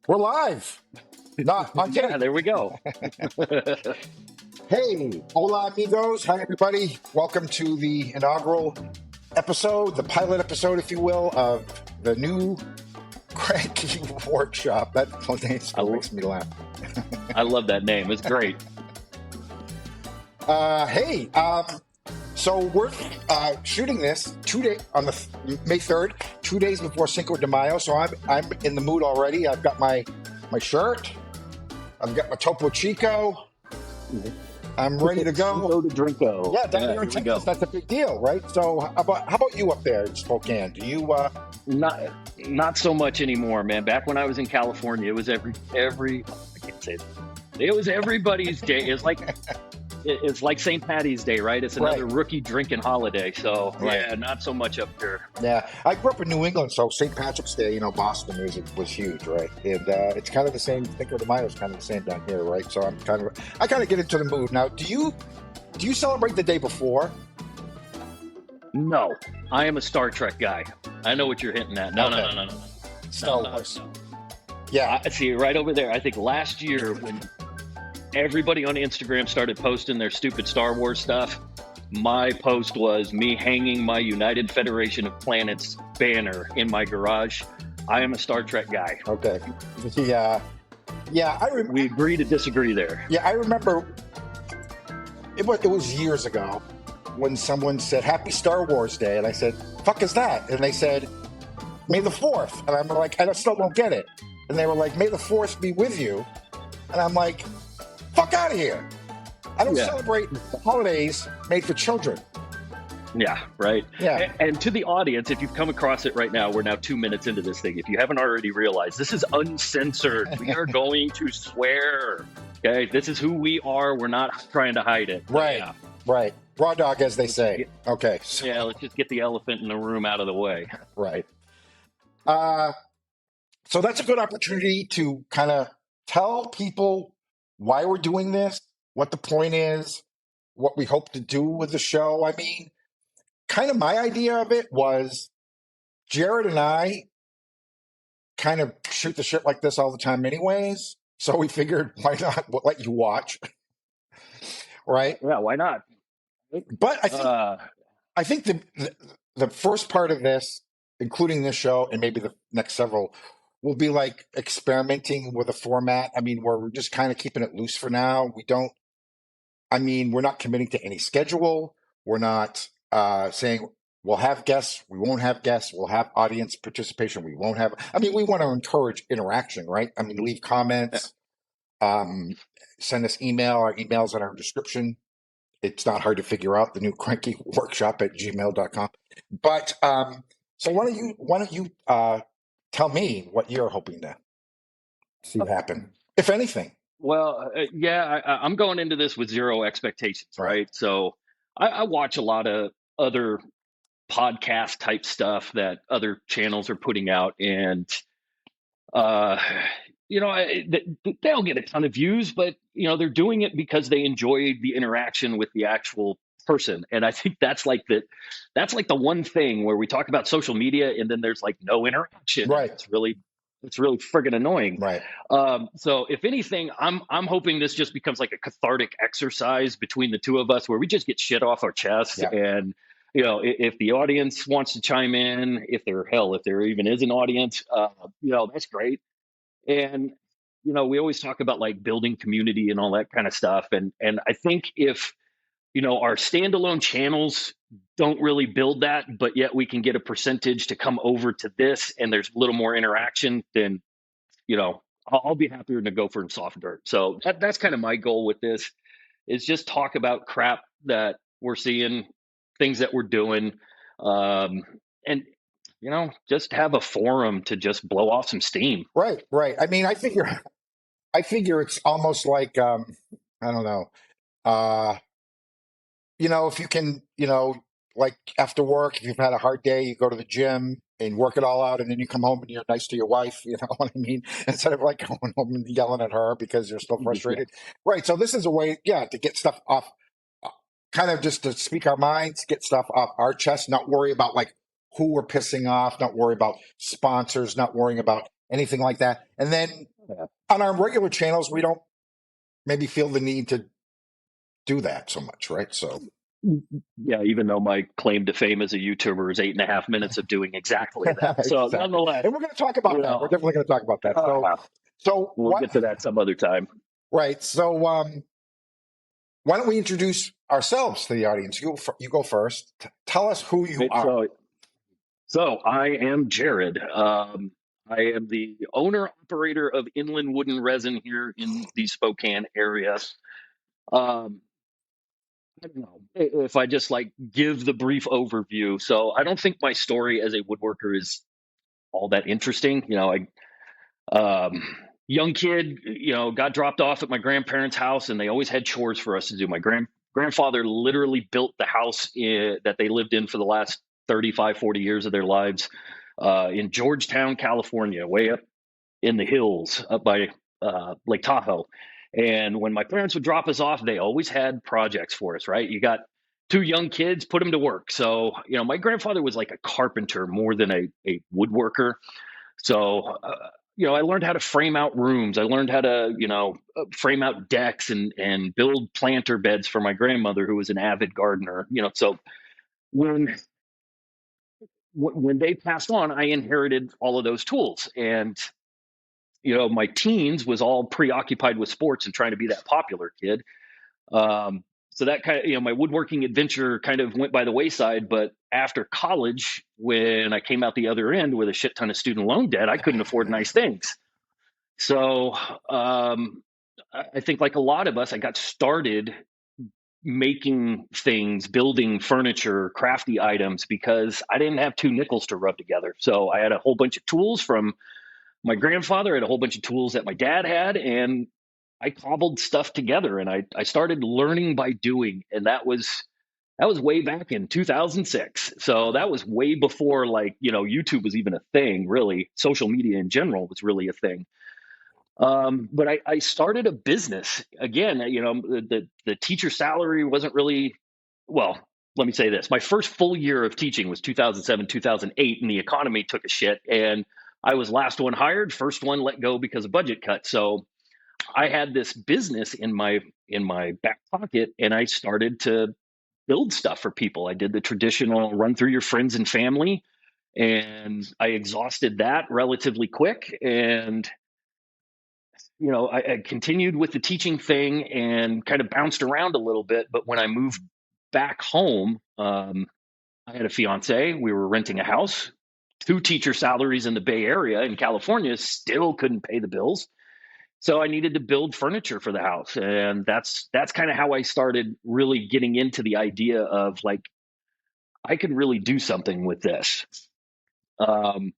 We're live. Not on tape. Yeah, there we go. Hey, hola amigos. Hi, everybody. Welcome to the inaugural episode, the pilot episode, if you will, of the new Cranky Workshop. That name still makes me laugh. I love that name. It's great. So we're shooting this on the May 3rd, 2 days before Cinco de Mayo. So I'm in the mood already. I've got my shirt. I've got my Topo Chico. I'm ready to go. Cinco de Drinko. Yeah, down here in Texas, that's a big deal, right? So how about you up there in Spokane? Do you Not so much anymore, man. Back when I was in California, it was every I can't say it. It was everybody's day. It's like St. Patty's Day, right? It's another rookie drinking holiday. So yeah, not so much up here. Yeah, I grew up in New England, so St. Patrick's Day, Boston was huge, right? And it's kind of the same. Cinco de Mayo is kind of the same down here, right? So I kind of get into the mood now. Do you celebrate the day before? No, I am a Star Trek guy. I know what you're hinting at. No. Star Wars. Yeah, I see it right over there. I think last year when everybody on Instagram started posting their stupid Star Wars stuff, my post was me hanging my United Federation of Planets banner in my garage. I am a Star Trek guy. Okay. Yeah. We agree to disagree there. Yeah, I remember it was years ago when someone said Happy Star Wars Day, and I said, "Fuck is that?" And they said, "May the 4th." And I'm like, I still don't get it. And they were like, "May the 4th be with you." And I'm like, fuck out of here. I don't celebrate holidays made for children. Yeah, right. Yeah. And to the audience, if you've come across it right now, we're now 2 minutes into this thing. If you haven't already realized, this is uncensored. We are going to swear. Okay, this is who we are. We're not trying to hide it. Right. Yeah. Right. Raw dog, as they say. Okay. So. Yeah, let's just get the elephant in the room out of the way. Right. So that's a good opportunity to kind of tell people why we're doing this, what the point is, what we hope to do with the show. I mean, kind of my idea of it was Jered and I kind of shoot the shit like this all the time anyways. So we figured, why not let you watch? Right? Yeah, why not? But I think the first part of this, including this show and maybe the next several, will be like experimenting with a format. I mean, we're just kind of keeping it loose for now. We're not committing to any schedule. We're not saying we'll have guests, we won't have guests, we'll have audience participation, we won't have. I mean, we want to encourage interaction, right? I mean, leave comments, send us email. Our email's in our description. It's not hard to figure out, the new Cranky Workshop at gmail.com. But so why don't you tell me what you're hoping to see happen, if anything. Well, I'm going into this with zero expectations, right? So I watch a lot of other podcast type stuff that other channels are putting out, and they don't get a ton of views, but they're doing it because they enjoy the interaction with the actual person. And I think that's like the one thing where we talk about social media and then there's like no interaction. Right. It's really friggin' annoying. Right. So if anything, I'm hoping this just becomes like a cathartic exercise between the two of us where we just get shit off our chest. Yeah. And if the audience wants to chime in, if there even is an audience, that's great. And we always talk about like building community and all that kind of stuff. And I think if our standalone channels don't really build that, but yet we can get a percentage to come over to this and there's a little more interaction, then, I'll be happier to go for soft dirt. So that's kind of my goal with this, is just talk about crap that we're seeing, things that we're doing, and, just have a forum to just blow off some steam. Right. I mean, I figure it's almost like, I don't know, if you can, like after work, if you've had a hard day, you go to the gym and work it all out, and then you come home and you're nice to your wife, you know what I mean? Instead of like going home and yelling at her because you're still frustrated. Right. So this is a way, to get stuff off, kind of just to speak our minds, get stuff off our chest, not worry about like who we're pissing off, not worry about sponsors, not worrying about anything like that. And then Yeah. On our regular channels, we don't maybe feel the need to do that so much, right? So Yeah, even though my claim to fame as a YouTuber is 8.5 minutes of doing exactly that. So exactly. nonetheless, And we're going to talk about you that. We're know, definitely going to talk about that. uh, So we'll what, get to that some other time. right. So, why don't we introduce ourselves to the audience? You go first. Tell us who you Right. are. So I am Jered. I am the owner operator of Inland Wooden Resin here in the Spokane area. Um, I don't know if I just like give the brief overview. So I don't think my story as a woodworker is all that interesting. Um, young kid, got dropped off at my grandparents' house, and they always had chores for us to do. My grandfather literally built the house that they lived in for the last 35, 40 years of their lives in Georgetown, California, way up in the hills up by Lake Tahoe. And when my parents would drop us off, they always had projects for us, right? You got two young kids, put them to work. So, my grandfather was like a carpenter more than a woodworker. So, I learned how to frame out rooms. I learned how to, frame out decks and build planter beds for my grandmother, who was an avid gardener. So when when they passed on, I inherited all of those tools, and my teens was all preoccupied with sports and trying to be that popular kid. So that kind of, my woodworking adventure kind of went by the wayside. But after college, when I came out the other end with a shit ton of student loan debt, I couldn't afford nice things. So I think, like a lot of us, I got started making things, building furniture, crafty items, because I didn't have two nickels to rub together. So I had a whole bunch of tools from my grandfather, had a whole bunch of tools that my dad had, and I cobbled stuff together, and I started learning by doing. And that was way back in 2006. So that was way before, like, YouTube was even a thing, really. Social media in general was really a thing. But I started a business again. The teacher salary wasn't really, well, let me say this. My first full year of teaching was 2007, 2008, and the economy took a shit. And I was last one hired, first one let go because of budget cuts. So I had this business in my back pocket, and I started to build stuff for people. I did the traditional run through your friends and family, and I exhausted that relatively quick. And I continued with the teaching thing and kind of bounced around a little bit. But when I moved back home, I had a fiance. We were renting a house. Two teacher salaries in the Bay Area in California still couldn't pay the bills. So I needed to build furniture for the house. And that's kind of how I started really getting into the idea of, like, I could really do something with this. Um,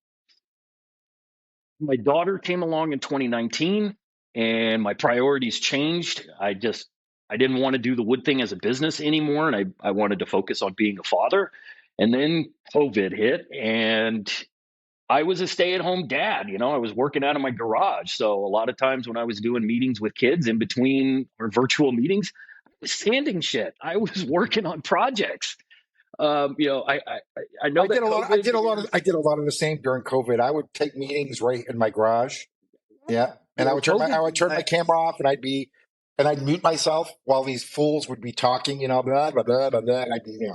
my daughter came along in 2019, and my priorities changed. I didn't want to do the wood thing as a business anymore, and I wanted to focus on being a father. And then COVID hit, and I was a stay-at-home dad. I was working out of my garage. So a lot of times when I was doing meetings with kids in between or virtual meetings, I was sanding shit. I was working on projects. I know that COVID is, I did a lot of the same during COVID. I would take meetings right in my garage. Yeah. And I COVID. would turn my camera off, and I'd mute myself while these fools would be talking, blah, blah, blah, blah, blah, and I'd be,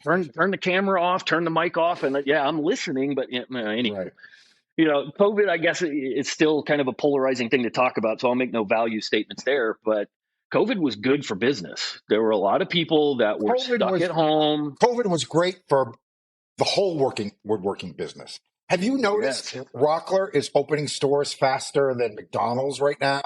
Turn the camera off, turn the mic off, and yeah, I'm listening. But anywho, right. COVID, I guess it's still kind of a polarizing thing to talk about, so I'll make no value statements there. But COVID was good for business. There were a lot of people that were COVID stuck was at home. COVID was great for the whole woodworking business. Have you noticed Yes, Rockler is opening stores faster than McDonald's right now?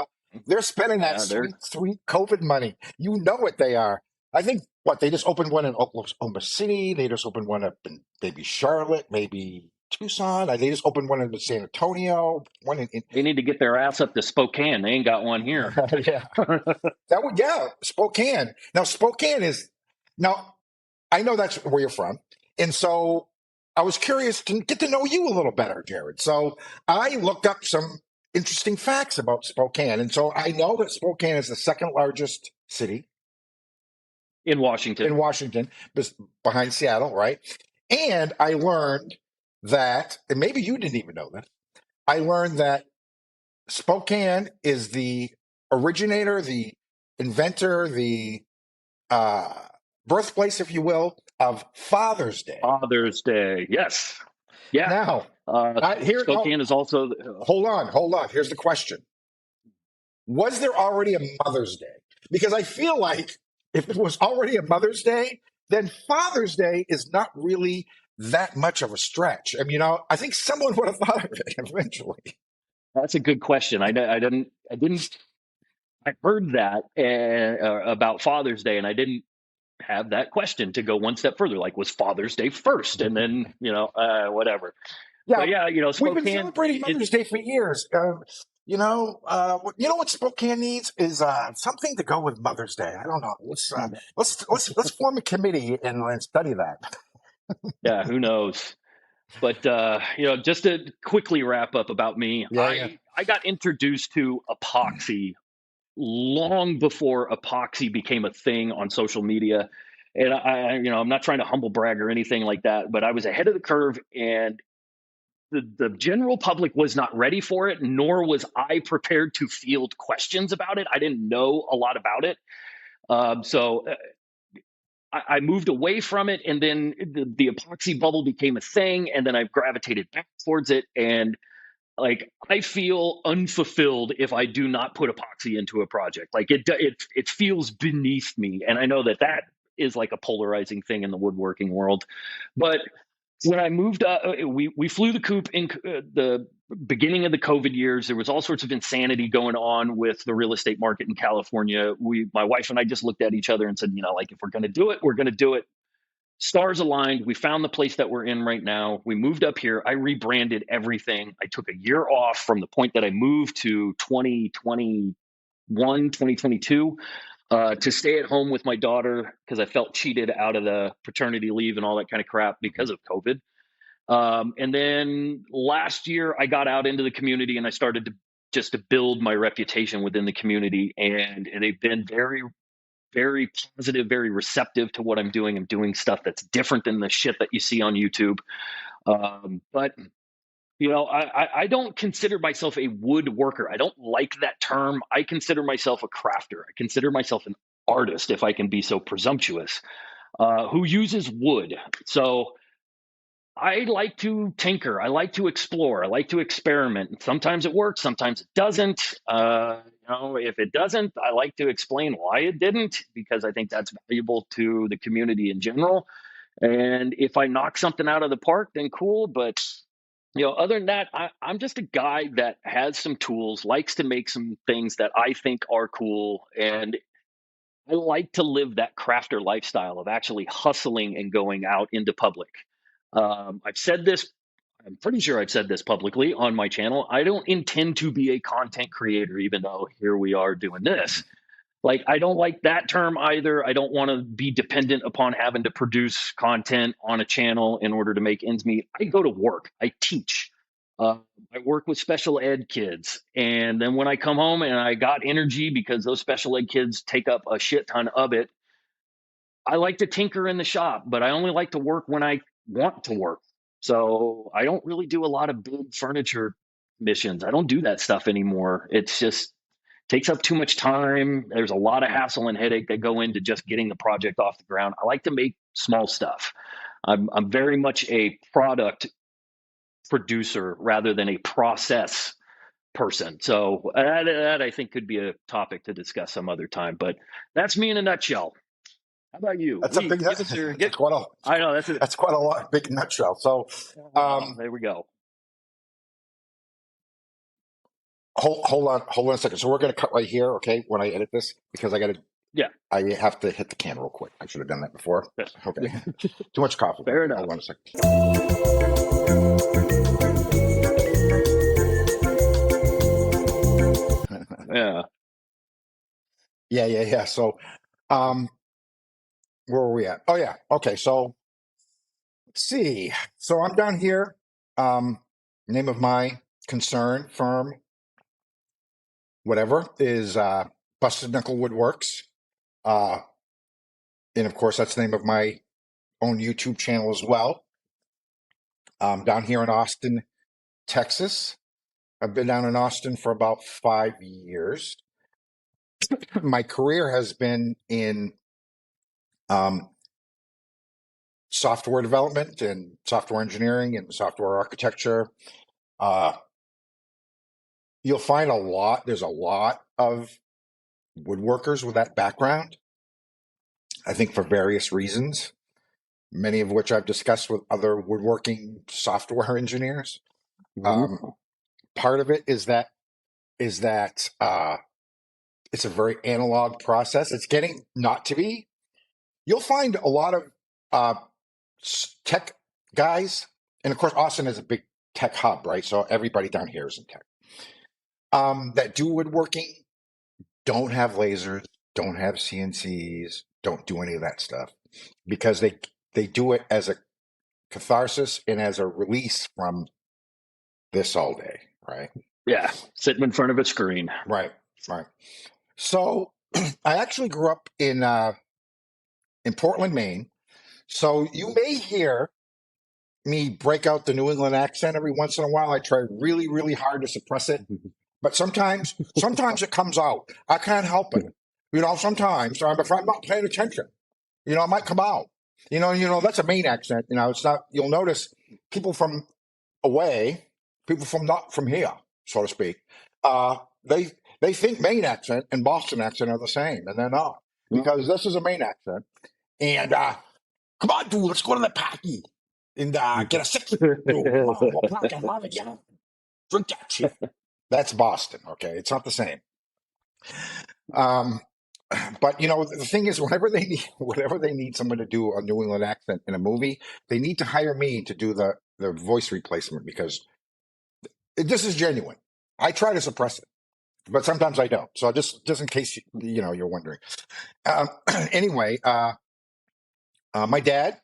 They're spending that yeah, they're sweet, sweet COVID money. You know what they are. I think what they just opened one in Oklahoma City. They just opened one up in maybe Charlotte, maybe Tucson. They just opened one in San Antonio. One in they need to get their ass up to Spokane. They ain't got one here. yeah. Yeah, Spokane. Now Spokane is now I know that's where you're from. And so I was curious to get to know you a little better, Jered. So I looked up some interesting facts about Spokane. And so I know that Spokane is the second largest city In Washington. in Washington, behind Seattle, right? And I learned that, and maybe you didn't even know this, I learned that Spokane is the originator, the inventor, the uh, birthplace, if you will, of Father's Day. Father's Day. Yes. Yeah. Now, Spokane is also. hold on. Here's the question. Was there already a Mother's Day? Because I feel like if it was already a Mother's Day, then Father's Day is not really that much of a stretch. I mean, I think someone would have thought of it eventually. That's a good question. I didn't. I heard that about Father's Day, and I didn't have that question to go one step further. Like, was Father's Day first, and then whatever. Yeah, But yeah, we've been Spokane. celebrating Mother's Day for years. What Spokane needs is something to go with Mother's Day. I don't know. Let's form a committee and study that. Yeah, who knows? But just to quickly wrap up about me, Yeah. I got introduced to epoxy long before epoxy became a thing on social media. And I'm not trying to humble brag or anything like that, but I was ahead of the curve, and the general public was not ready for it, nor was I prepared to field questions about it. I didn't know a lot about it. So I moved away from it, and then the epoxy bubble became a thing, and then I gravitated back towards it. And like, I feel unfulfilled if I do not put epoxy into a project. Like, it feels beneath me, and I know that is like a polarizing thing in the woodworking world. But when I moved, we flew the coop in the beginning of the COVID years. There was all sorts of insanity going on with the real estate market in California. My wife and I just looked at each other and said, like, if we're going to do it, we're going to do it. Stars aligned. We found the place that we're in right now. We moved up here. I rebranded everything. I took a year off from the point that I moved to 2021, 2022, to stay at home with my daughter because I felt cheated out of the paternity leave and all that kind of crap because of COVID. And then last year, I got out into the community and I started to build my reputation within the community. And they've been very, very positive, very receptive to what I'm doing. I'm doing stuff that's different than the shit that you see on YouTube. But I don't consider myself a woodworker. I don't like that term. I consider myself a crafter. I consider myself an artist, if I can be so presumptuous, who uses wood. So I like to tinker. I like to explore. I like to experiment. Sometimes it works. Sometimes it doesn't. If it doesn't, I like to explain why it didn't, because I think that's valuable to the community in general. And if I knock something out of the park, then cool. But other than that, I'm just a guy that has some tools, likes to make some things that I think are cool, and I like to live that crafter lifestyle of actually hustling and going out into public. I've said this, I'm pretty sure I've said this publicly on my channel. I don't intend to be a content creator, even though here we are doing this. Like, I don't like that term either. I don't want to be dependent upon having to produce content on a channel in order to make ends meet. I go to work, I teach. Uh, I work with special ed kids. And then when I come home and I got energy because those special ed kids take up a shit ton of it, I like to tinker in the shop, but I only like to work when I want to work. So I don't really do a lot of big furniture missions. I don't do that stuff anymore. It's just takes up too much time. There's a lot of hassle and headache that go into just getting the project off the ground. I like to make small stuff. I'm very much a product producer rather than a process person. So that I think could be a topic to discuss some other time. But that's me in a nutshell. How about you? That's a big. Give us your. That's quite a. I know That's quite a lot. Big nutshell. So, there we go. hold on a second. So we're going to cut right here, okay? When I edit this, because Yeah. I have to hit the can real quick. I should have done that before. Yes. Okay. Too much coffee. Fair enough. Hold on a second. Yeah. Yeah. So, where were we at? Oh yeah. Okay. So let's see. So I'm down here. Name of my concern firm, whatever, is Busted Nickel Woodworks. And of course, that's the name of my own YouTube channel as well. Down here in Austin, Texas. I've been down in Austin for about 5 years. My career has been in um, software development and software engineering and software architecture. Uh, you'll find there's a lot of woodworkers with that background, I think for various reasons, many of which I've discussed with other woodworking software engineers. Um, Mhm. Part of it is that it's a very analog process. It's getting not to be. You'll find a lot of uh, tech guys, and of course, Austin is a big tech hub, right? So everybody down here is in tech. That do woodworking don't have lasers, don't have CNCs, don't do any of that stuff because they do it as a catharsis and as a release from this all day, right? Yeah, sitting in front of a screen. Right, right. So I actually grew up in Portland, Maine. So you may hear me break out the New England accent every once in a while. I try really, really hard to suppress it, but sometimes it comes out. I can't help it. Sometimes if I'm not paying attention, it might come out. That's a Maine accent. It's not. You'll notice people from away, people from not from here, so to speak. Uh, they they think Maine accent and Boston accent are the same, and they're not because this is a Maine accent. And come on, dude, let's go to the party and get a six. Dude, come on, we'll park and love it, drink that shit. That's Boston, okay? It's not the same. Um, but the thing is, whenever they need someone to do a New England accent in a movie, they need to hire me to do the voice replacement because this is genuine. I try to suppress it, but sometimes I don't. So just in case you're wondering. Um, anyway, my dad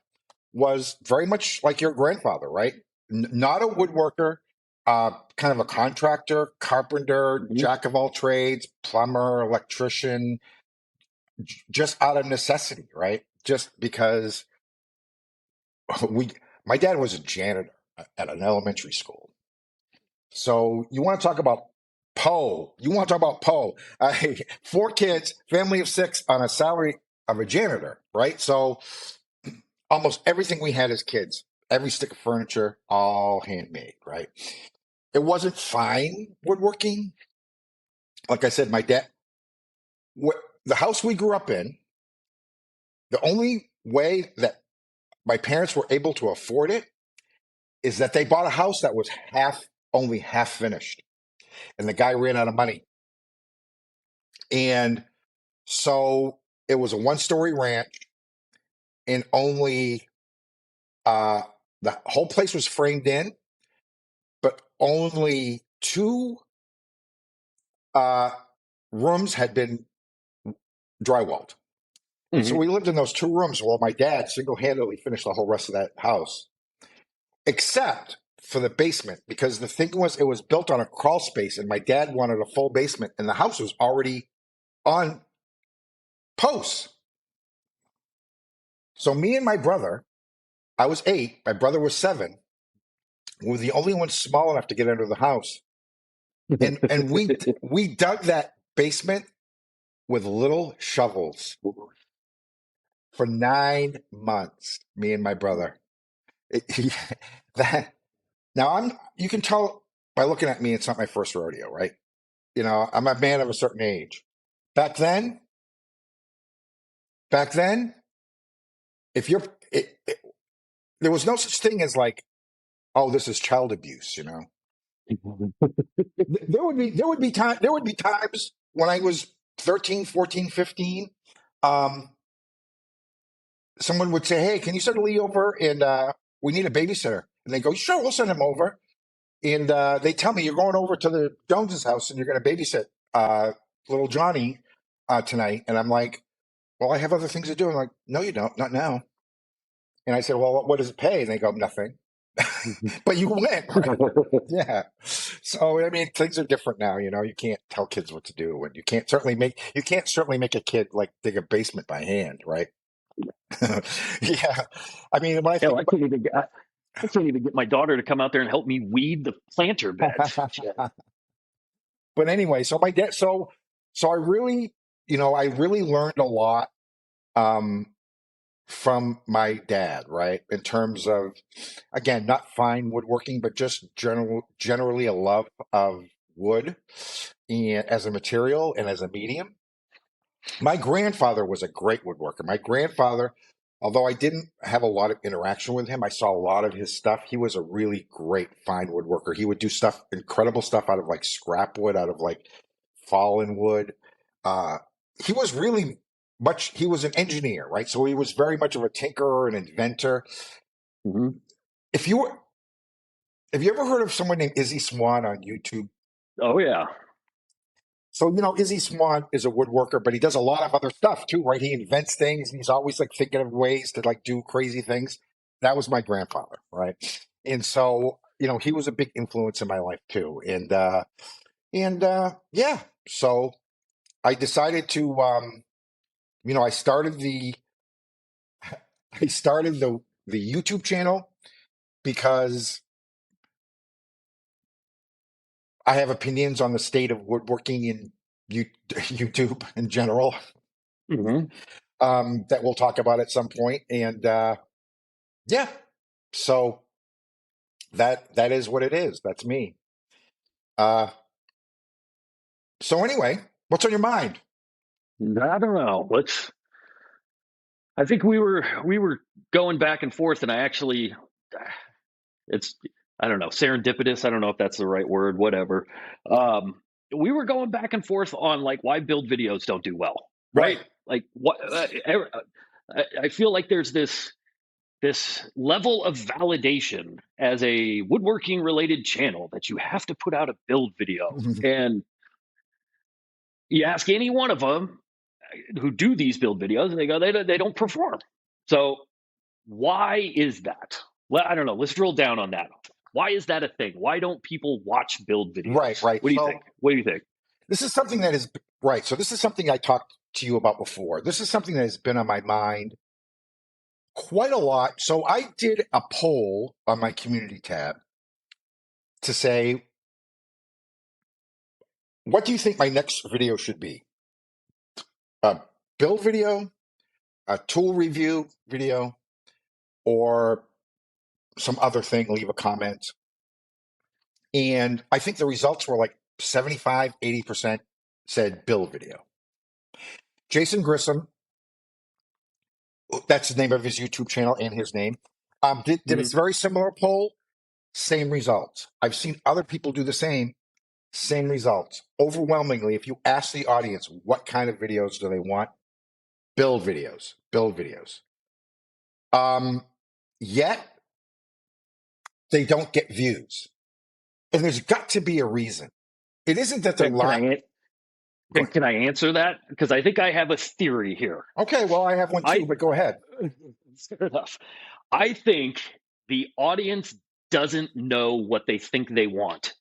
was very much like your grandfather, right? Not a woodworker, kind of a contractor, carpenter, Mhm. jack of all trades, plumber, electrician, just out of necessity, right? Just because we, my dad was a janitor at an elementary school. So you want to talk about Poe? You want to talk about Poe? 4 kids, family of 6 on a salary of a janitor, right? So almost everything we had as kids, every stick of furniture, all handmade, right? It wasn't fine woodworking. Like I said, my dad, the house we grew up in, the only way that my parents were able to afford it is that they bought a house that was only half finished, and the guy ran out of money. And so it was a 1-story ranch, and only uh, the whole place was framed in, but only 2 uh, rooms had been drywalled. And so Mhm. we lived in those 2 rooms while my dad single handedly finished the whole rest of that house, except for the basement, because the thing was, it was built on a crawl space, and my dad wanted a full basement, and the house was already on posts. So me and my brother, I was 8, my brother was 7, we were the only ones small enough to get under the house. And we dug that basement with little shovels for 9 months, me and my brother. It, that now you can tell by looking at me, it's not my first rodeo, right? I'm a man of a certain age. Back then, back then, if you're, there was no such thing as like, oh, this is child abuse. There would be times when I was 13, 14, 15. Um, Someone would say, hey, can you send Lee over and we need a babysitter? And they go, sure, we'll send him over. And they tell me, you're going over to the Joneses' house and you're going to babysit little Johnny tonight. And I'm like, well, I have other things to do. I'm like, no, you don't, not now. And I said, well, what does it pay? And they go, nothing. But you went, right? Yeah. So I mean, things are different now. You can't tell kids what to do, and you can't certainly make a kid like dig a basement by hand, right? Yeah. I mean, when I think Hell, I about couldn't even. I can't even get my daughter to come out there and help me weed the planter beds. Shit. But anyway, so my dad, so I really, I really learned a lot um, from my dad, right? In terms of, again, not fine woodworking, but just generally a love of wood and as a material and as a medium. My grandfather was a great woodworker. My grandfather, although I didn't have a lot of interaction with him, I saw a lot of his stuff. He was a really great fine woodworker. He would do stuff, incredible stuff out of like scrap wood, out of like fallen wood. Uh, he was really he was an engineer, right? So he was very much of a tinkerer, an inventor. Mm-hmm. If you were, have you ever heard of someone named Izzy Swan on YouTube? Oh yeah. So, Izzy Swan is a woodworker, but he does a lot of other stuff too, right? He invents things and he's always like thinking of ways to like do crazy things. That was my grandfather, right? And so, he was a big influence in my life too. Yeah, so I decided to, I started I started the YouTube channel because I have opinions on the state of woodworking in YouTube in general, Mm-hmm. that we'll talk about at some point. And yeah, so that is what it is. That's me. Uh, so anyway, what's on your mind? I don't know. I think we were going back and forth, and I actually, it's, I don't know, serendipitous. I don't know if that's the right word. Whatever. Um, we were going back and forth on like why build videos don't do well, Right. right? Like what? I feel like there's this level of validation as a woodworking related channel that you have to put out a build video, and you ask any one of them who do these build videos, and they go they don't perform. So why is that? Well, I don't know. Let's drill down on that. Why is that a thing? Why don't people watch build Right, videos? right. What do you think? So What do you think? this is something that is right. So this is something I talked to you about before. This is something that has been on my mind quite a lot. So I did a poll on my community tab to say, what do you think my next video should be? A build video, a tool review video, or some other thing? Leave a comment. And I think the results were like 75, 80% said build video. Jason Grissom, that's the name of his YouTube channel and his name, did a Mhm. very similar poll, same results. I've seen other people do the same results. Overwhelmingly, if you ask the audience what kind of videos do they want, build videos, build videos. Yet they don't get views. And there's got to be a reason. It isn't that they're Can lying. can I answer that? Because I think I have a theory here. Okay, well, I have one too, I but go ahead. Fair enough. I think the audience doesn't know what they think they want.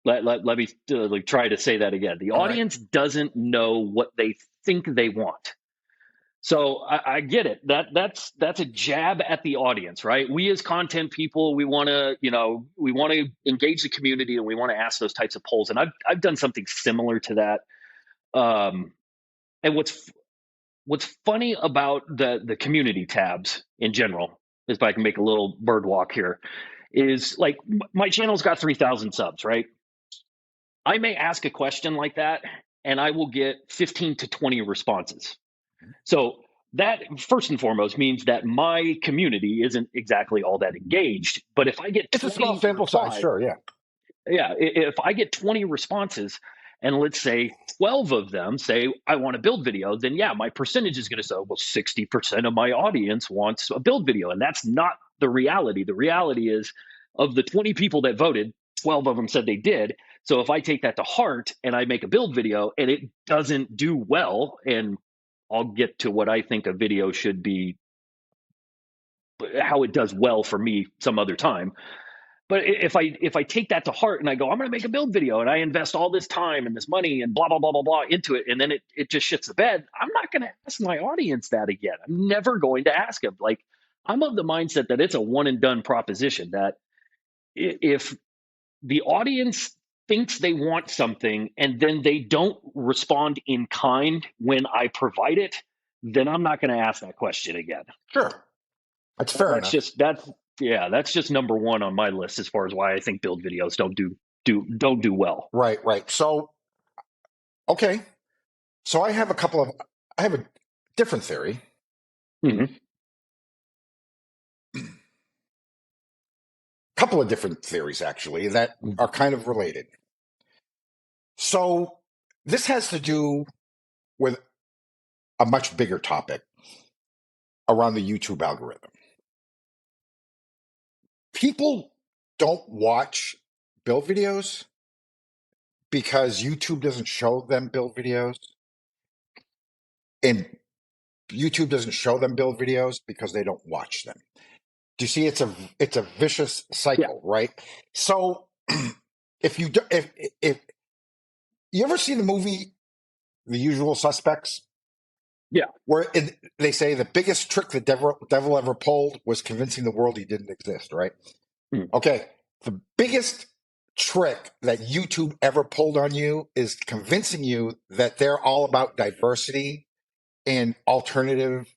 Let me like, try to say that again. The All right. audience doesn't know what they think they want. So I get it. That's a jab at the audience, right? We as content people, we want to, we want to engage the community, and we want to ask those types of polls. And I've done something similar to that. And what's funny about the community tabs in general, if I can make a little bird walk here, is like my channel's got 3,000 subs, right? I may ask a question like that, and I will get 15 to 20 responses. So that first and foremost means that my community isn't exactly all that engaged. But if I get It's a small 20 sample size, replies, sure, yeah. yeah, if I get 20 responses, and let's say 12 of them say I want a build video, then yeah, my percentage is going to say, well, 60% of my audience wants a build video. And that's not the reality. The reality is, of the 20 people that voted, 12 of them said they did. So if I take that to heart and I make a build video and it doesn't do well, and I'll get to what I think a video should be, how it does well for me some other time. But if I take that to heart and I go, I'm going to make a build video, and I invest all this time and this money and blah blah blah blah blah into it, and then it just shits the bed, I'm not going to ask my audience that again. I'm never going to ask them. Like, I'm of the mindset that it's a one and done proposition, that if the audience thinks they want something and then they don't respond in kind when I provide it, then I'm not going to ask that question again. Sure. That's fair enough. That's just number one on my list as far as why I think build videos don't do well. Right. So, okay. So I have a different theory. Mm-hmm. Couple of different theories, actually, that are kind of related. So this has to do with a much bigger topic around the YouTube algorithm. People don't watch build videos because YouTube doesn't show them build videos. And YouTube doesn't show them build videos because they don't watch them. Do you see? It's a vicious cycle, right? So if you ever see the movie The Usual Suspects, where they say the biggest trick the devil ever pulled was convincing the world he didn't exist, right? Okay, the biggest trick that YouTube ever pulled on you is convincing you that they're all about diversity and alternative.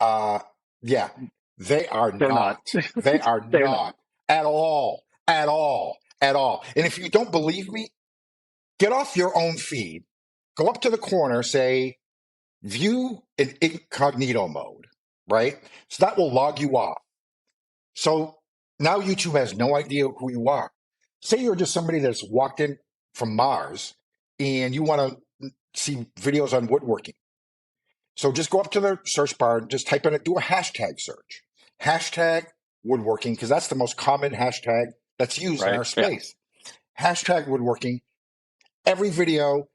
Yeah, they are They're not. They are They're not at all, at all, at all. And if you don't believe me, get off your own feed, go up to the corner, say view in incognito mode, right? So that will log you off. So now YouTube has no idea who you are. Say you're just somebody that's walked in from Mars and you want to see videos on woodworking. So just go up to the search bar and just type in it, do a hashtag search. Hashtag woodworking, because that's the most common hashtag that's used in our space. Yeah. Hashtag woodworking. Every video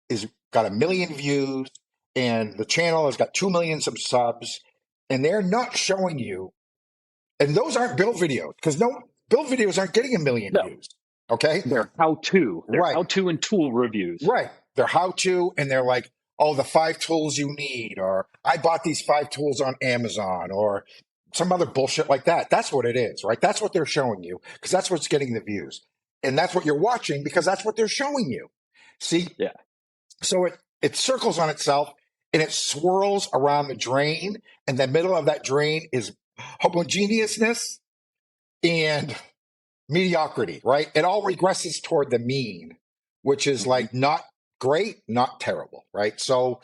is got 1 million views, and the channel has got 2 million subs, and they're not showing you. And those aren't build videos, because no build videos aren't getting 1 million views. Okay, they're how-to. They're how-to and tool reviews. Right, they're how-to, and they're like, oh, the 5 tools you need, or I bought these 5 tools on Amazon, or some other bullshit like that. That's what it is, right? That's what they're showing you, because that's what's getting the views, and that's what you're watching because that's what they're showing you. See? Yeah. So it circles on itself and it swirls around the drain, and the middle of that drain is homogeneousness and mediocrity, right? It all regresses toward the mean, which is like not great, not terrible, right? So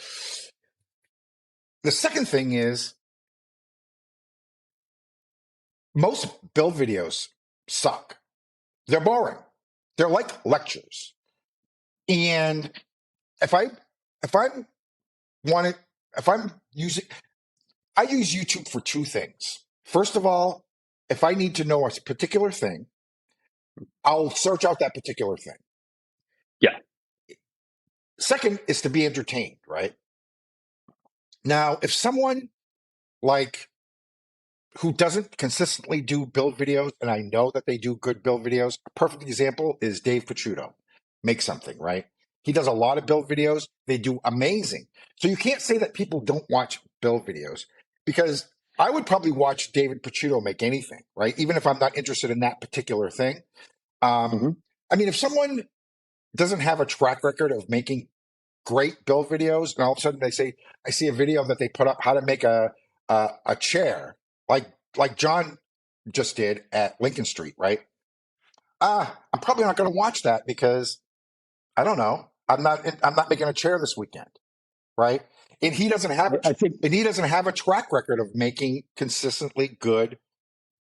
the second thing is most build videos suck. They're boring. They're like lectures. And if I'm using, I use YouTube for 2 things. First of all, if I need to know a particular thing, I'll search out that particular thing. Yeah. Second is to be entertained, right? Now, if someone like who doesn't consistently do build videos, and I know that they do good build videos, a perfect example is Dave Picciuto. Make something, right? He does a lot of build videos. They do amazing. So you can't say that people don't watch build videos, because I would probably watch David Picciuto make anything, right? Even if I'm not interested in that particular thing. I mean, if someone doesn't have a track record of making great build videos, and all of a sudden they say, I see a video that they put up how to make a chair, like John just did at Lincoln Street, right? I'm probably not going to watch that because I don't know. I'm not making a chair this weekend, right? And he doesn't have a track record of making consistently good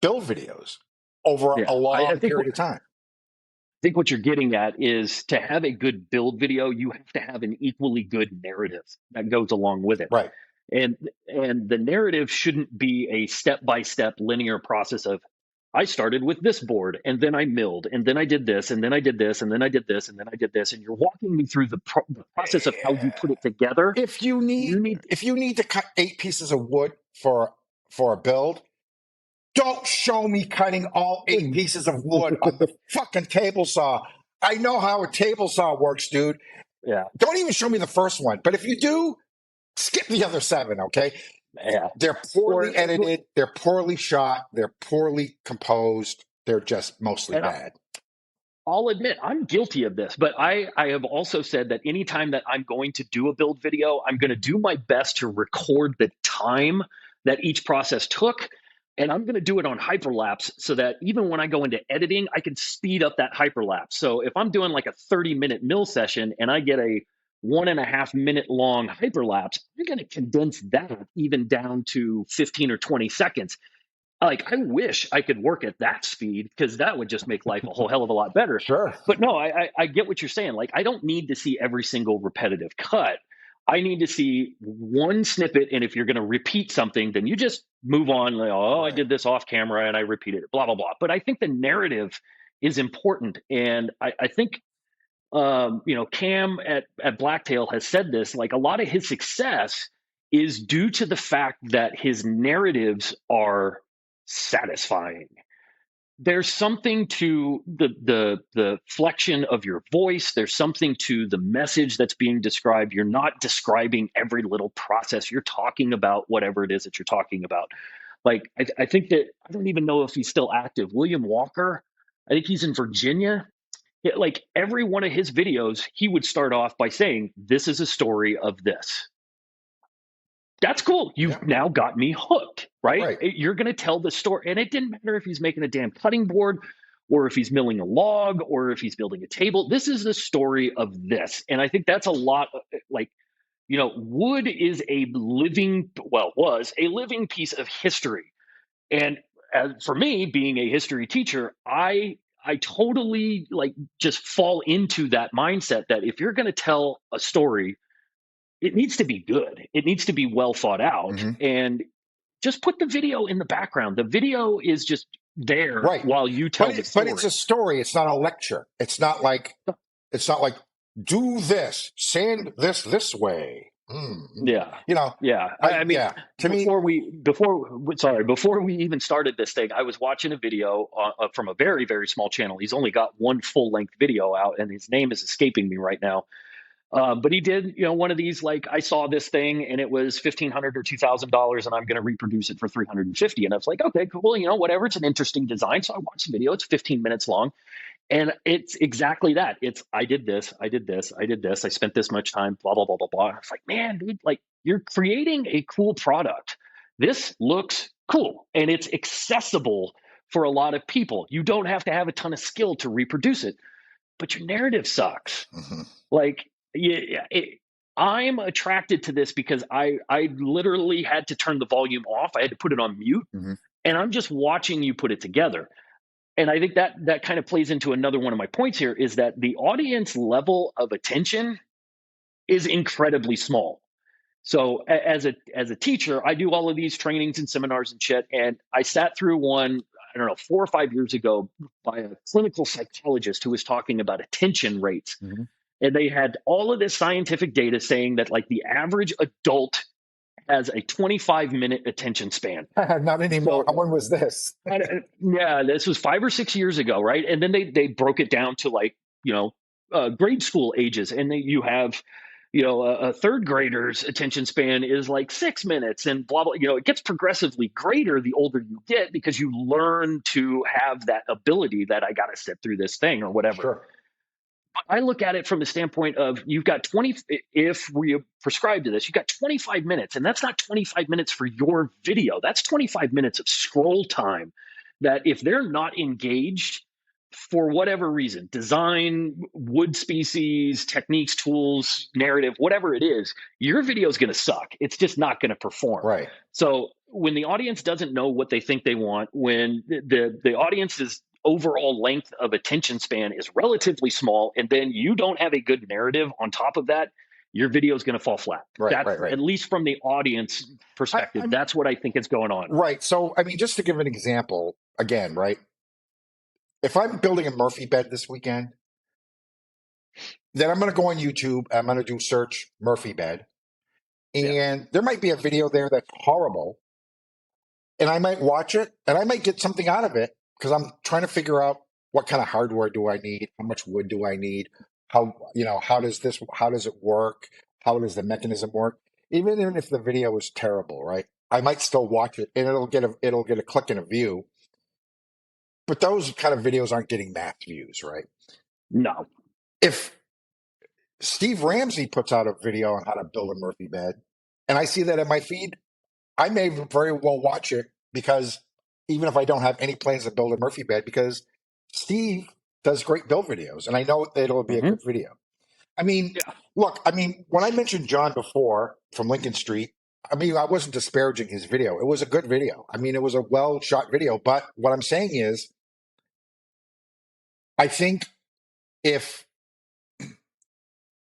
build videos over a long period of time. I think what you're getting at is, to have a good build video, you have to have an equally good narrative that goes along with it. Right. And the narrative shouldn't be a step-by-step linear process of, I started with this board, and then I milled, and then I did this, and then I did this, and then I did this, and then I did this, and you're walking me through the process of how you put it together. If you need to cut 8 pieces of wood for a build, don't show me cutting all 8 pieces of wood on the fucking table saw. I know how a table saw works, dude. Yeah. Don't even show me the first one. But if you do, skip the other 7, okay? Yeah. They're Or poorly edited, they're poorly shot, they're poorly composed, they're just mostly and bad. I'll admit I'm guilty of this, but I have also said that anytime that I'm going to do a build video, I'm going to do my best to record the time that each process took. And I'm going to do it on hyperlapse so that even when I go into editing, I can speed up that hyperlapse. So if I'm doing like a 30-minute mill session and I get a 1.5 minute long hyperlapse, I'm going to condense that even down to 15 or 20 seconds. Like, I wish I could work at that speed because that would just make life a whole hell of a lot better. Sure. But no, I get what you're saying. Like, I don't need to see every single repetitive cut. I need to see one snippet, and if you're going to repeat something, then you just move on. Like, oh, I Right. did this off camera and I repeated it, blah blah blah. But I think the narrative is important, and I think Cam at Blacktail has said this. Like, a lot of his success is due to the fact that his narratives are satisfying. There's something to the flexion of your voice. There's something to the message that's being described. You're not describing every little process. You're talking about whatever it is that you're talking about. Like, I think that, I don't even know if he's still active. William Walker, I think he's in Virginia. Like, every one of his videos, he would start off by saying, "This is a story of this." That's cool. Yeah. You've now got me hooked, right? Right. You're going to tell the story. And it didn't matter if he's making a damn cutting board or if he's milling a log or if he's building a table. This is the story of this. And I think that's a lot like, wood is a living, well, was a living piece of history. And for me, being a history teacher, I totally like just fall into that mindset that if you're going to tell a story, it needs to be good. It needs to be well thought out, Hmm. and just put the video in the background. The video is just there Right. while you tell But the but it's a story. story. It's not a lecture. It's not like do this, sand this way. Yeah. You know, Yeah. I mean, yeah. To me, before we even started this thing, I was watching a video from a very, very small channel. He's only got one full length video out, and his name is escaping me right now. But he did, one of these, like, I saw this thing and it was $1,500 or $2,000 and I'm going to reproduce it for 350. And I was like, okay, cool. Whatever. It's an interesting design. So I watched the video. It's 15 minutes long. And it's exactly that. It's, I did this, I did this, I did this. I spent this much time, blah, blah, blah, blah, blah. It's like, man, dude, like, you're creating a cool product. This looks cool and it's accessible for a lot of people. You don't have to have a ton of skill to reproduce it, but your narrative sucks. mhm. Like, yeah, I'm attracted to this because I literally had to turn the volume off. I had to put it on mute, Mhm. and I'm just watching you put it together. And I think that kind of plays into another one of my points here is that the audience level of attention is incredibly small. So as a teacher, I do all of these trainings and seminars and shit. And I sat through one, I don't know, 4 or 5 years ago by a clinical psychologist who was talking about attention rates. Mhm. And they had all of this scientific data saying that, like, the average adult has a 25-minute attention span. Not anymore. So When was this? yeah, this was 5 or 6 years ago, right? And then they broke it down to, like, grade school ages, and then you have a third grader's attention span is like 6 minutes, and blah blah. It gets progressively greater the older you get because you learn to have that ability that I got to sit through this thing or whatever. Sure. I look at it from the standpoint of, you've got 20, if we prescribe to this, you've got 25 minutes, and that's not 25 minutes for your video. That's 25 minutes of scroll time that, if they're not engaged for whatever reason, design, wood species, techniques, tools, narrative, whatever it is, your video is going to suck. It's just not going to perform. Right. So when the audience doesn't know what they think they want, when the audience's overall length of attention span is relatively small, and then you don't have a good narrative on top of that, your video is going to fall flat. Right. That's, Right. Right. at least from the audience perspective, I'm that's what I think is going on. right. So, I mean, just to give an example again, right? If I'm building a Murphy bed this weekend, then I'm going to go on YouTube. I'm going to do search Murphy bed, Yeah. and there might be a video there that's horrible, and I might watch it, and I might get something out of it because I'm trying to figure out what kind of hardware do I need, how much wood do I need, how does it work, how does the mechanism work, even if the video is terrible, right? I might still watch it, and it'll get a click and a view. But those kind of videos aren't getting mass views, right? No. If Steve Ramsey puts out a video on how to build a Murphy bed, and I see that in my feed, I may very well watch it because even if I don't have any plans to build a Murphy bed, because Steve does great build videos, and I know that it'll be a Hmm. good video. I mean, Yeah. look, I mean, when I mentioned John before from Lincoln Street, I mean, I wasn't disparaging his video. It was a good video. I mean, it was a well shot video. But what I'm saying is, I think if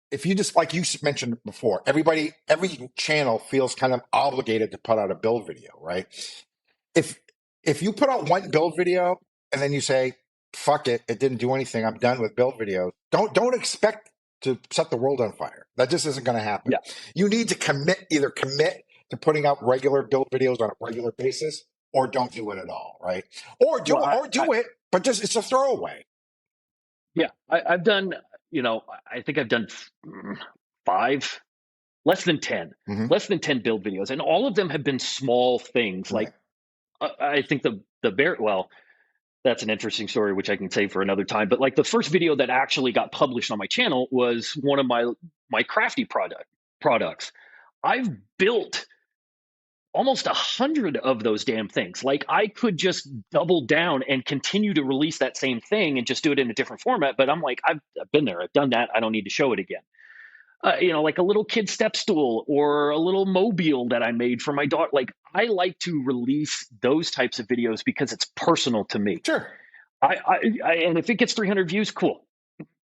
if you just like you mentioned before, every channel feels kind of obligated to put out a build video, right? If if you put out one build video and then you say, "Fuck it, it didn't do anything. I'm done with build videos." Don't expect to set the world on fire. That just isn't going to happen. Yeah. You need to either commit to putting out regular build videos on a regular basis, or don't do it at all, right? Well, Or do it, but just it's a throwaway. yeah, I've done, I think I've done five, less than 10, Hmm. less than 10 build videos. And all of them have been small things. Right. Like, I think well, that's an interesting story, which I can save for another time. But like the first video that actually got published on my channel was one of my crafty products. I've built almost 100 of those damn things. Like I could just double down and continue to release that same thing and just do it in a different format. But I'm like, I've been there, I've done that. I don't need to show it again. Like a little kid step stool or a little mobile that I made for my daughter. Like I like to release those types of videos because it's personal to me. Sure. And if it gets 300 views, cool.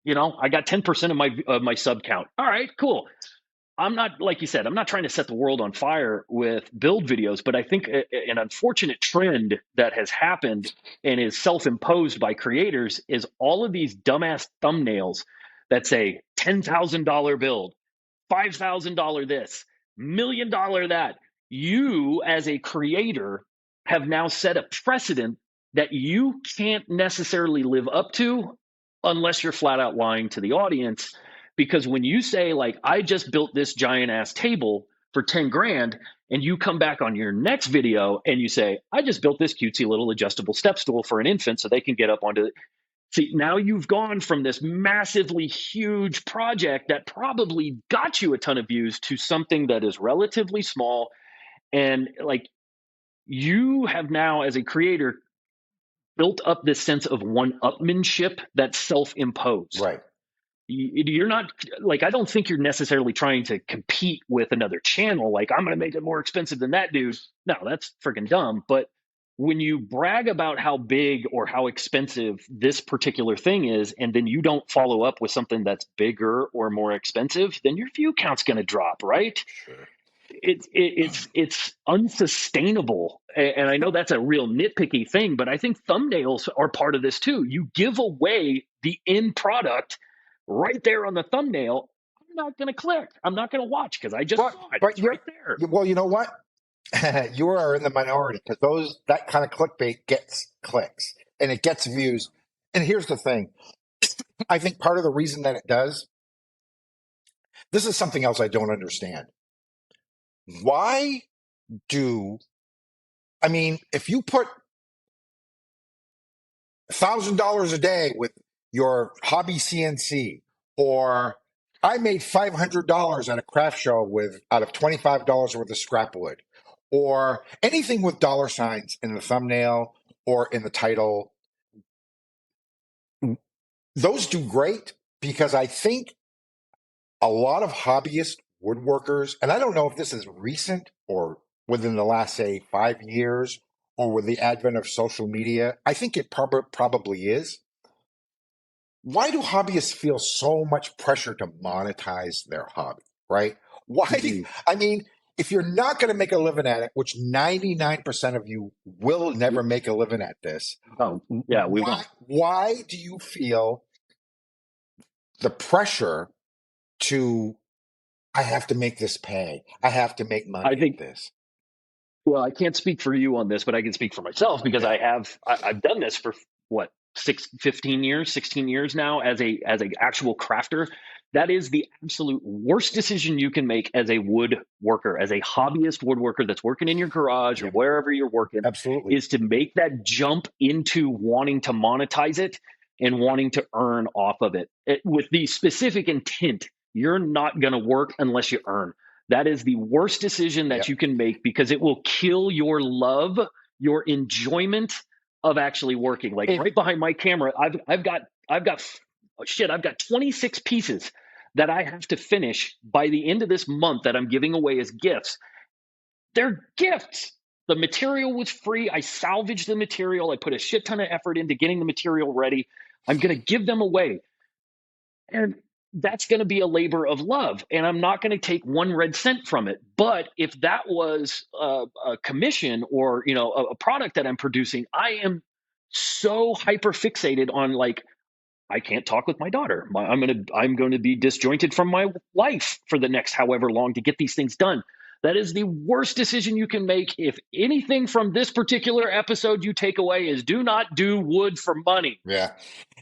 I got 10% of my sub count. All right, cool. I'm not, like you said, I'm not trying to set the world on fire with build videos, but I think an unfortunate trend that has happened and is self-imposed by creators is all of these dumbass thumbnails that say $10,000 build, $5,000 this, $1,000,000 that. You, as a creator, have now set a precedent that you can't necessarily live up to unless you're flat out lying to the audience. Because when you say, like, I just built this giant ass table for 10 grand, and you come back on your next video and you say, I just built this cutesy little adjustable step stool for an infant so they can get up onto it. See, now you've gone from this massively huge project that probably got you a ton of views to something that is relatively small. And like you have now, as a creator, built up this sense of one-upmanship that's self-imposed. Right. You're not like, I don't think you're necessarily trying to compete with another channel. Like, I'm going to make it more expensive than that dude. No, that's freaking dumb. But when you brag about how big or how expensive this particular thing is, and then you don't follow up with something that's bigger or more expensive, then your view count's going to drop, right? Sure. It's unsustainable. And I know that's a real nitpicky thing, but I think thumbnails are part of this too. You give away the end product right there on the thumbnail. I'm not going to click. I'm not going to watch because I just saw it. But It's right there. well, you know what? You are in the minority because that kind of clickbait gets clicks and it gets views. And here's the thing. I think part of the reason that it does, this is something else I don't understand. Why do I mean, if you put $1,000 a day with your hobby CNC, or I made $500 at a craft show with out of $25 worth of scrap wood, or anything with dollar signs in the thumbnail or in the title, those do great because I think a lot of hobbyist woodworkers, and I don't know if this is recent or within the last, say, 5 years or with the advent of social media, I think it probably is. Why do hobbyists feel so much pressure to monetize their hobby, right? Why? Mhm. I mean, if you're not going to make a living at it, which 99% of you will never make a living at this, Oh, yeah, we won't. why do you feel the pressure to, I have to make this pay. I have to make I money at think, this. well, I can't speak for you on this, but I can speak for myself because Yeah. I've done this for what, 15 years, 16 years now as a actual crafter. That is the absolute worst decision you can make as a woodworker, as a hobbyist woodworker that's working in your garage or Yep. wherever you're working, Absolutely. is to make that jump into wanting to monetize it and wanting to earn off of it with the specific intent. You're not going to work unless you earn. That is the worst decision that Yep. you can make because it will kill your love, your enjoyment of actually working. Like If right behind my camera, I've got 26 pieces that I have to finish by the end of this month that I'm giving away as gifts. They're gifts. The material was free. I salvaged the material. I put a shit ton of effort into getting the material ready. I'm going to give them away. And that's going to be a labor of love. And I'm not going to take 1 red cent from it. But if that was a commission or, a product that I'm producing, I am so hyper fixated on like, I can't talk with my daughter. I'm going to be disjointed from my life for the next however long to get these things done. That is the worst decision you can make. If anything from this particular episode you take away is do not do wood for money. Yeah.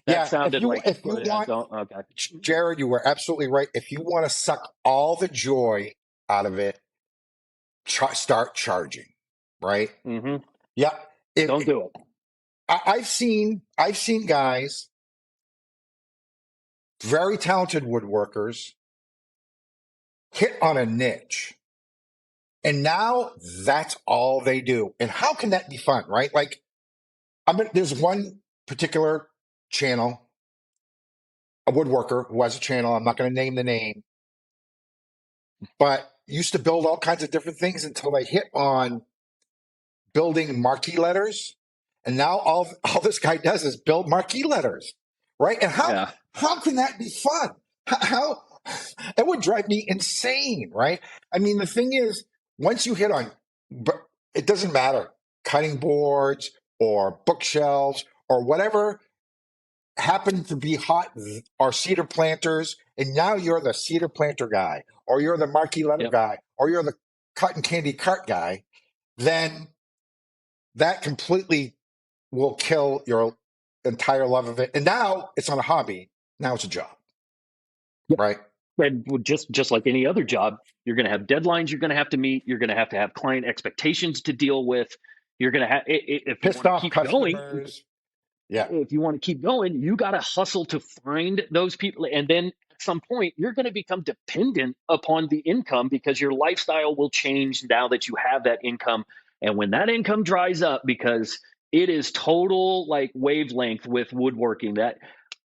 That Yeah. sounded like If you want, don't okay. Jered, you were absolutely right. If you want to suck all the joy out of it, start charging, right? Mm-hmm. Yeah. Don't do it. I've seen guys, very talented woodworkers, hit on a niche. And now that's all they do. And how can that be fun, right? Like, there's one particular channel, a woodworker who has a channel. I'm not going to name the name, but used to build all kinds of different things until they hit on building marquee letters. And now all this guy does is build marquee letters, right? And Yeah. how can that be fun? How it would drive me insane, right? I mean, the thing is, once you hit on, but it doesn't matter, cutting boards or bookshelves or whatever happen to be hot, or cedar planters, and now you're the cedar planter guy, or you're the marquee letter Yep. guy, or you're the cotton candy cart guy, then that completely will kill your entire love of it. And now it's not a hobby. Now it's a job, Yep. right? And just like any other job, you're going to have deadlines you're going to have to meet. You're going to have client expectations to deal with. You're going to have if you Pissed want to off keep going. customers. Yeah, If you want to keep going, you got to hustle to find those people. And then at some point, you're going to become dependent upon the income because your lifestyle will change now that you have that income. And when that income dries up, because it is total like wavelength with woodworking that,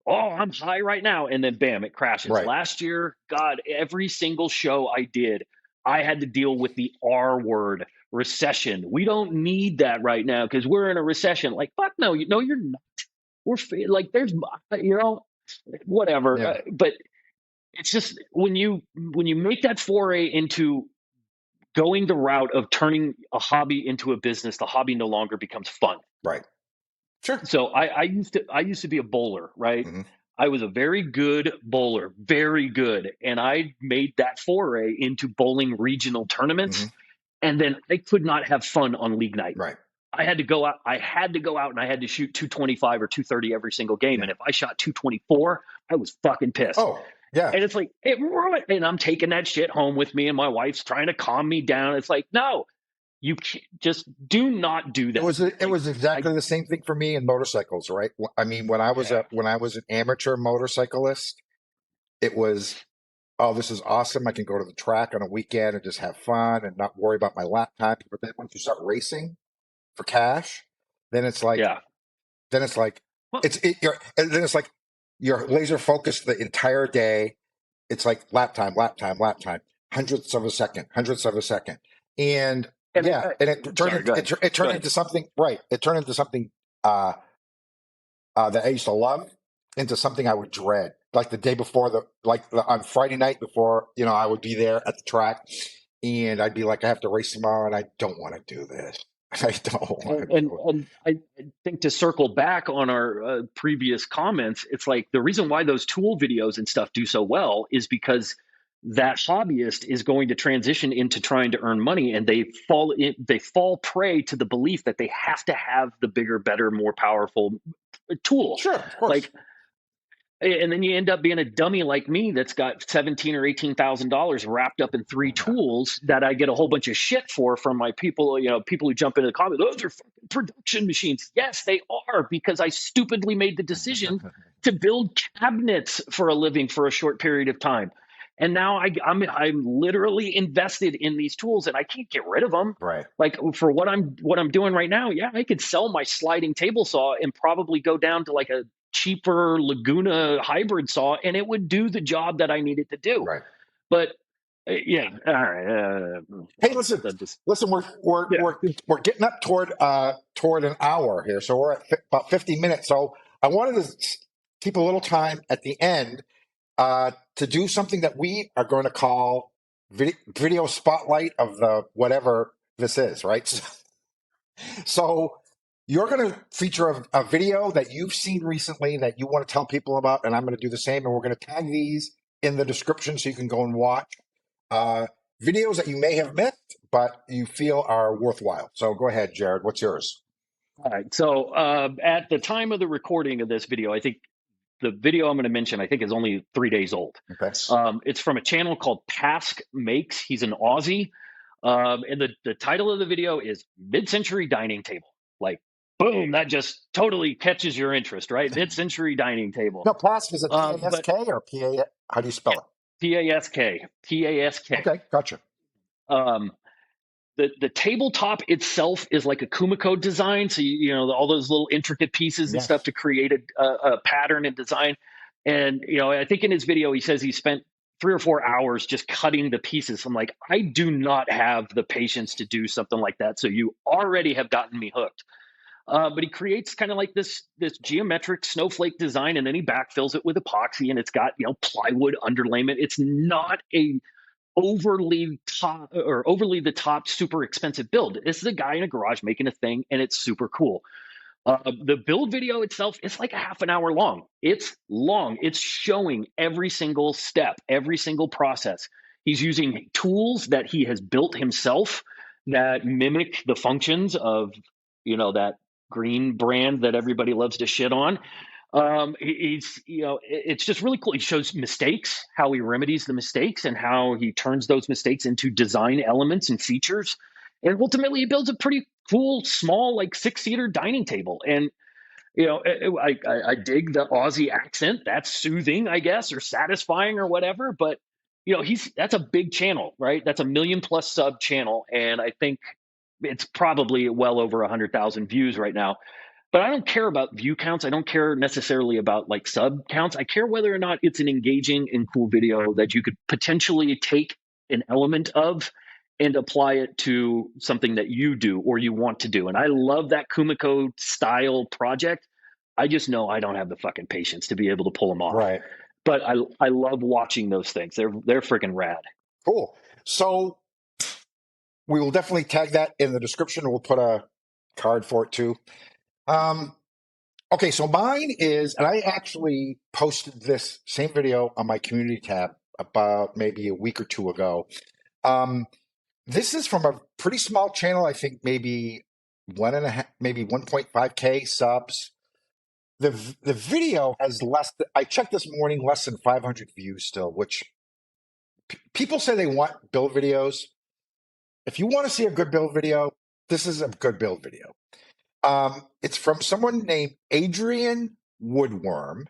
oh, I'm high right now. And then bam, it crashes. right. Last year, God, every single show I did, I had to deal with the R word, recession. We don't need that right now because we're in a recession. Like, fuck no, no, you're not. Like, there's, whatever. Yeah, But it's just when you make that foray into going the route of turning a hobby into a business, the hobby no longer becomes fun. right. Sure. So I used to be a bowler, right? Hmm. I was a very good bowler, very good, and I made that foray into bowling regional Hmm. tournaments, and then I could not have fun on league night. Right. I had to go out. I had to go out and I had to shoot 225 or 230 every single game. Yeah. And if I shot 224, I was fucking pissed. Oh, yeah. And it's like it ruined. And I'm taking that shit home with me, and my wife's trying to calm me down. It's like, no, you can't, just do not do It that. it Like, was exactly the same thing for me in motorcycles, right? I mean, yeah, when I was an amateur motorcyclist, it was, oh, this is awesome. I can go to the track on a weekend and just have fun and not worry about my lap time. But then once you start racing for cash, then it's like yeah. then it's like Well, and then it's like you're laser focused the entire day. It's like lap time, lap time, lap time, hundredths of a second, and and yeah, and it turned sorry, go ahead. it Go turned ahead. into something, right? It turned into something uh, that I used to love, into something I would dread. Like the day before on Friday night before, I would be there at the track, and I'd be like, I have to race tomorrow, and I don't want to do this. I don't want to And, and do it. and I think to circle back on our previous comments, it's like the reason why those tool videos and stuff do so well is because that hobbyist is going to transition into trying to earn money, and they fall prey to the belief that they have to have the bigger, better, more powerful tool. Sure, of course. Like And then you end up being a dummy like me that's got $17,000 or $18,000 wrapped up in three tools that I get a whole bunch of shit for from my people. People who jump into the comments, those are fucking production machines. Yes, they are, because I stupidly made the decision to build cabinets for a living for a short period of time. And now I'm literally invested in these tools, and I can't get rid of them. Right. Like, for what I'm doing right now, yeah, I could sell my sliding table saw and probably go down to like a cheaper Laguna hybrid saw, and it would do the job that I need it to do. Right. But yeah, all right. Hey, listen, Just, listen. yeah. We're getting up toward an hour here, so we're at about 50 minutes. So I wanted to keep a little time at the end to do something that we are going to call video spotlight of the whatever this is, right? So you're going to feature a video that you've seen recently that you want to tell people about, and I'm going to do the same. And we're going to tag these in the description so you can go and watch uh, videos that you may have missed, but you feel are worthwhile. So go ahead, Jered. What's yours? All right. So at the time of the recording of this video, I think the video I'm going to mention, I think, is only 3 days old. Okay. It's from a channel called Pask Makes. He's an Aussie. And the title of the video is Mid-Century Dining Table. Like, boom, that just totally catches your interest, right? Mid-Century Dining Table. No, Pask, is it But P-A-S-K or P-A? How do you spell it? Pask, Pask. Okay, gotcha. Um, the tabletop itself is like a Kumiko design. So all those little intricate pieces and stuff Yes. to create a pattern and design. And I think in his video he says he spent 3 or 4 hours just cutting the pieces. I'm like, I do not have the patience to do something like that. So you already have gotten me hooked. But he creates kind of like this geometric snowflake design, and then he backfills it with epoxy, and it's got plywood underlayment. It's not a overly the top super expensive build. This is a guy in a garage making a thing, and it's super cool. The build video itself is like a half an hour long. It's long. It's showing every single step, every single process. He's using tools that he has built himself that mimic the functions of that green brand that everybody loves to shit on. It's just really cool. He shows mistakes, how he remedies the mistakes, and how he turns those mistakes into design elements and features. And ultimately, he builds a pretty cool, small, like 6-seater dining table. And I dig the Aussie accent. That's soothing, I guess, or satisfying, or whatever. But that's a big channel, right? That's a million-plus sub channel, and I think it's probably well over 100,000 views right now. But I don't care about view counts. I don't care necessarily about like sub counts. I care whether or not it's an engaging and cool video that you could potentially take an element of and apply it to something that you do or you want to do. And I love that Kumiko style project. I just know I don't have the fucking patience to be able to pull them off. Right. But I love watching those things. They're freaking rad. Cool. So we will definitely tag that in the description. We'll put a card for it too. Okay, so mine is, and I actually posted this same video on my community tab about maybe a week or two ago. This is from a pretty small channel. I think maybe 1.5, maybe 1.5K subs. The video has less. I checked this morning, less than 500 views still. Which people say they want build videos. If you want to see a good build video, this is a good build video. It's from someone named Adrian Woodworm,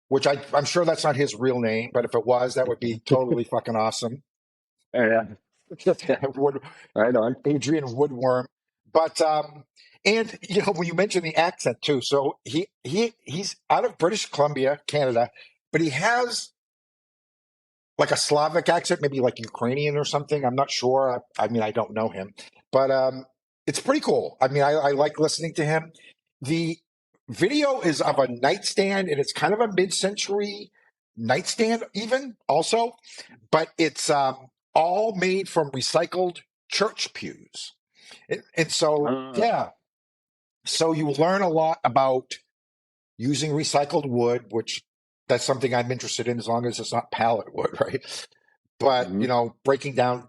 which I'm sure that's not his real name, but if it was, that would be totally fucking awesome. Yeah. Right on. Adrian Woodworm. But and when you mentioned the accent too, so he's out of British Columbia, Canada, but he has like a Slavic accent, maybe like Ukrainian or something. I'm not sure. I mean, I don't know him, but it's pretty cool. I mean, I like listening to him. The video is of a nightstand, and it's kind of a mid-century nightstand, even also, but it's all made from recycled church pews. And so, yeah, so you learn a lot about using recycled wood, which that's something I'm interested in as long as it's not pallet wood, right? But, breaking down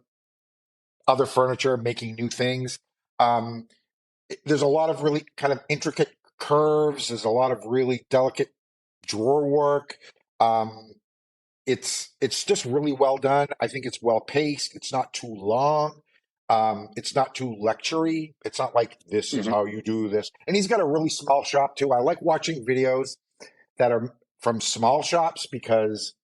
other furniture, making new things. There's a lot of really kind of intricate curves. There's a lot of really delicate drawer work. It's just really well done. I think it's well paced. It's not too long. It's not too lectury. It's not like this is Hmm. how you do this. And he's got a really small shop too. I like watching videos that are from small shops because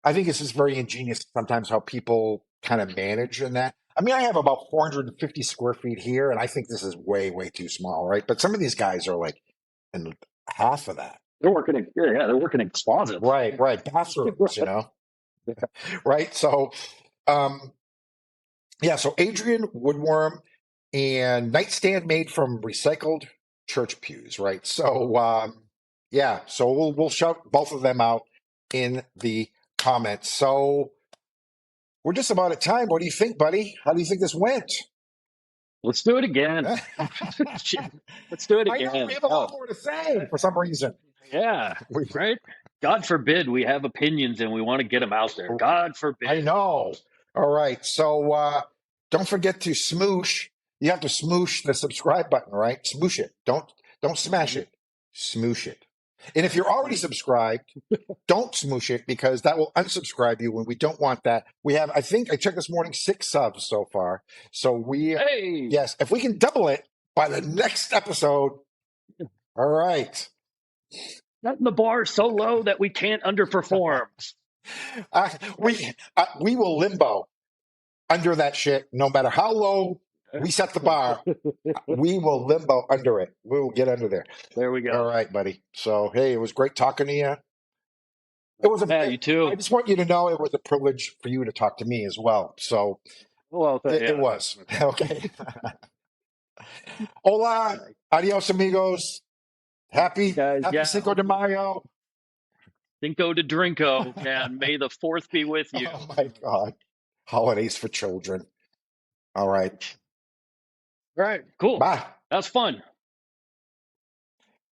I think it's just very ingenious sometimes how people kind of manage in that. I mean, I have about 450 square feet here, and I think this is way, way too small, right? But some of these guys are like in half of that. They're working in, yeah, they're working in closets. Right, right. Bathrooms, right? So, um, yeah, so Adrian Woodworm and nightstand made from recycled church pews, right? So, yeah, so we'll shout both of them out in the comments. So we're just about at time. What do you think, buddy? How do you think this went? Let's do it again. Shit. Let's do it I know we again. have a lot Oh, more to say for some reason. yeah, We, right. God forbid we have opinions and we want to get them out there. God I forbid. know. All right. So don't forget to smoosh. You have to smoosh the subscribe button, right? Smoosh it. Don't smash it. Smoosh it. And if you're already subscribed, don't smoosh it because that will unsubscribe you when we don't want that. We have, I think I checked this morning, 6 subs so far. So Hey, yes, if we can double it by the next episode. All right. setting the bar so low that we can't underperform. Uh, we will limbo under that shit no matter how low we set the bar. We will limbo under it. We will get under there. There we All go. right, buddy. So, hey, it was great talking to you. It was Yeah, you I too. just want you to know it was a privilege for you to talk to me as well. So Well, it yeah, was. definitely. Okay. Hola. Adios, amigos. Happy, Guys, happy yeah, Cinco de hopefully Mayo. Cinco de Drinko, and may the fourth be with you. Oh my God. Holidays for children. All right. All right, cool. Bye. That was fun.